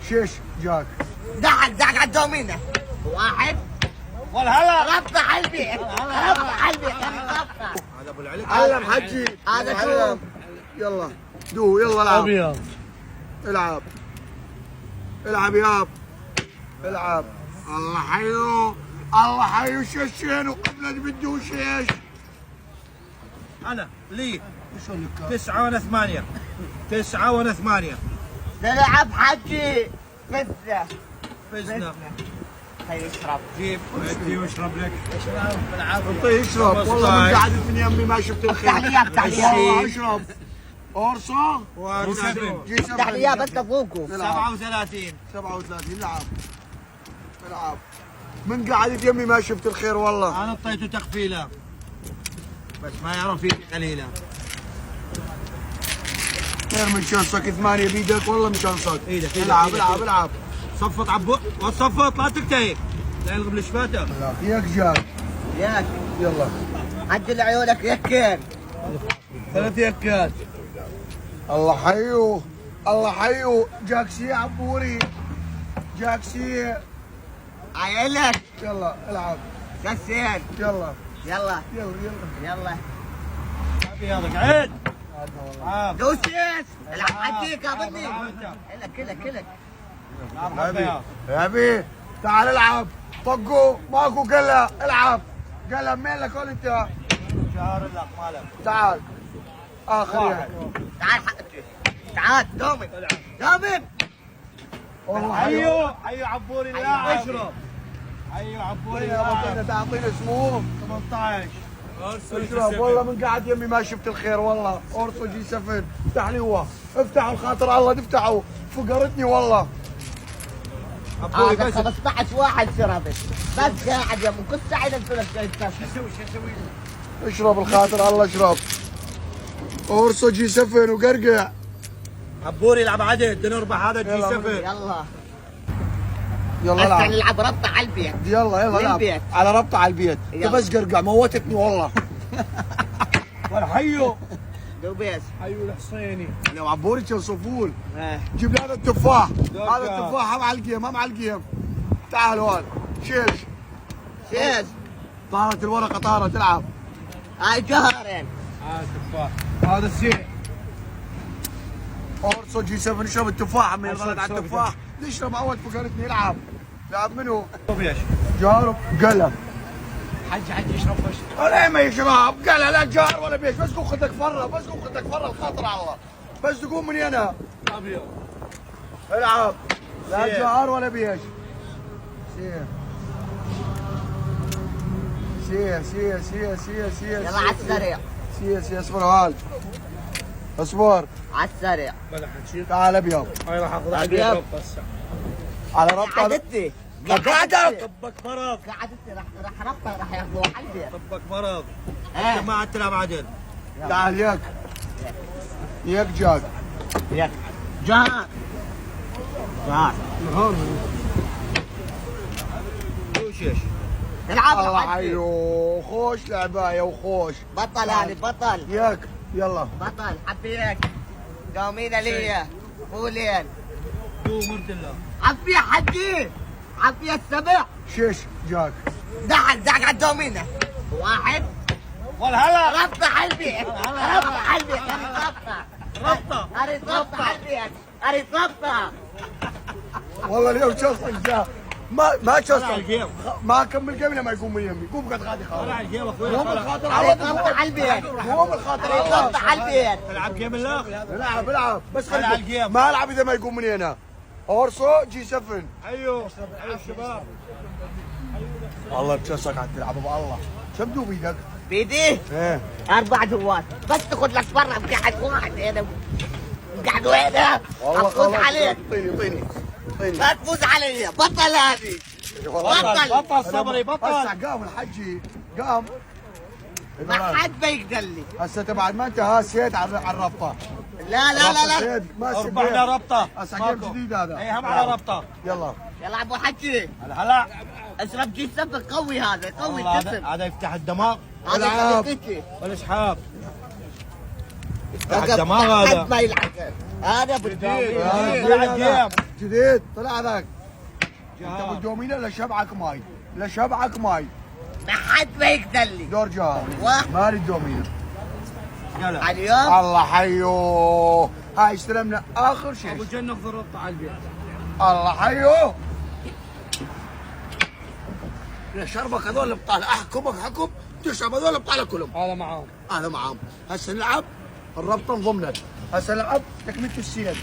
شيش جاك. دعك على الدومينة. واحد. والهلا ربطة على البيت. ربطة على البيت. ربطة. هذا ابو العلي. علم حجي. هذا شو؟ يلا دو يلا العب. ابيض. العب. العب ياب. العب. الله حيو. الله حيو شيشين وقبل بده شيش. انا لي 9 وانا 8. 9 وانا 8. تلعب حجي. فزة. فزنا. هي يشرب. جيب ادي واشرب لك. اعطيه يشرب. والله من قعدت من يمي ما شفت الخير. تحلية تحلية. والله اشرب. قرصة. جي تحلية بس لفوقه. 37. 37. العب. العب. من قعدت يمي ما شفت الخير والله. انا اعطيته تقفيله بس ما يعرف فيك قليله. غير من شنصك 8 بيدك والله مشنصك. ايدك العب العب العب. صفط عبو وصفط لا تكتهك لا يلغم الشفاته. ياك جاك. ياك. يلا. عدل عيونك يكين. 3 يكات. الله حيو. الله حيو. جاكسي عبوري. جاكسي. عيلك. يلا العب. كسين. يلا يلا. يلا يلا. يلا. ابيضك عيد. دوسيس. العب حجيك يا بدي. كلك. يا بي تعال العب. طقوا ماكو قلة. العب. قلة مين لك قول انت. شهر لك مالك. تعال. اخر واحد. تعال دومن. دومن. والله حيو عبوري اللاعب. اشرب. حيو عبوري يابا اللاعب. تعطينا اسمه 18. اشرب والله من قاعد يمي ما شفت الخير والله. اورسو جي 7. افتح لي هو. افتحوا الخاطر الله تفتحوا. فقرتني والله. عبوري بس 15 واحد شربت. بس قاعد يا ابو كل ساعه ينزل لك شو اسوي؟ اشرب الخاطر الله اشرب. اورسو جي 7 وقرقع. عبوري العب عدل بدنا نربح هذا الجي 7. يلا. يلا هسه العب. نلعب ربطه على البيت. يلا العب. للبيت. على ربطه على البيت. يلا. انت بس قرقع موتتني والله. حيو دوبيس. حيو الحصيني. لو عبوري كان صفول. ايه. جيب لي هذا التفاح. هذا التفاح مع القيم مع القيم. تعال هون. شيش. شيش. طارت الورقه طارت. العب. هاي جهرين. هذا التفاح. هذا السيع. اورسو جي 7 اشرب التفاح. عمي اشرب، غلط على اشرب. التفاح. اشرب اول فكرتني. العب. لعب منو؟ ايش؟ جارب قلم. حج يشرب فش. ولا ما يشرب. قال لا جار ولا بيش. بس قوم خدك فرة. بس قوم خدك فرة الخاطر على الله. بس تقوم من هنا. ابيض. العب. لا سير. جار ولا بيش. سير. سير. يلا على السريع. سير اصبر هال. اصبر. على السريع. بلا حنشيل. تعال ابيض. هاي راح اخذ أبيض. على هسه. على ربطة. قعدتني. قعدت. طبك مرض. قعدتني راح ربطه راح ياخذوها على البيت. طبك مرض. ايه. انت ما عاد تلعب عدل. تعال ياك. ياك جاك. يلا. جهر. جهر. وش ايش؟ العب الله يا حجي. حيو. خوش لعبايه وخوش. بطل هذه بطل. ياك. يلا. بطل حبيك. دومينا ليا. فولين. تو مرت الله. عبي حجي. عبي السبع. شيش جاك. دعك على الدومينة. واحد. والهلا ربطة على البيت. ربطة على البيت. ربطة. اريد ربطة على البيت. اريد ربطة. والله اليوم شصك جاك. ما شصك. الجيم. ما كمل جيم لما يقوم من يمي. قوم قد غادي طلع خالص. الجيم اخوي. قوم الخاطر على اريد ربطة على البيت. قوم الخاطر اريد على ربطة على البيت. تلعب جيم الله. العب بس على خليك الجيم. ما العب اذا ما يقوم من هنا. اورسو جي 7. ايوه ايوه الشباب. والله بشصك عاد تلعب ابو الله. شو بدو بيدك؟ بيدي ايه 4 دوات بس تاخذ لك برا قاعد واحد هنا قاعد وين افوز عليك. اعطيني لا تفوز علي بطل هذه. بطل صبري بطل. هسه قام الحجي قام. ما حد بيقدر لي. هسه انت بعد ما انت هاسيت على الربطه. لا ما ربحنا ربطة. هسه جيم جديد هذا. اي هم على ربطة. يلا يلا ابو حجي هلا اشرب جي سبك قوي هذا قوي والله الجسم. هذا يفتح الدماغ هذا العب. يفتح والاسحاب. يفتح الدماغ هذا. ما يلعب هذا بالدوام. يلعب جيم. جديد طلع ذاك. انت جهاد. ابو الدومينه لا شبعك ماي لا شبعك ماي. ما حد ما يقدر لي دور جهاد واحد. مالي الدومينه. قلع. اليوم الله حيوه. هاي استلمنا اخر ابو شيء. جنة ضربت على البيت. الله حيوه. لا شربك هذول ابطال احكمك حكم تشرب هذول ابطال كلهم. هذا معاهم. هذا معاهم. هسه نلعب الربطه انضمنت. هسه نلعب تكمله السند.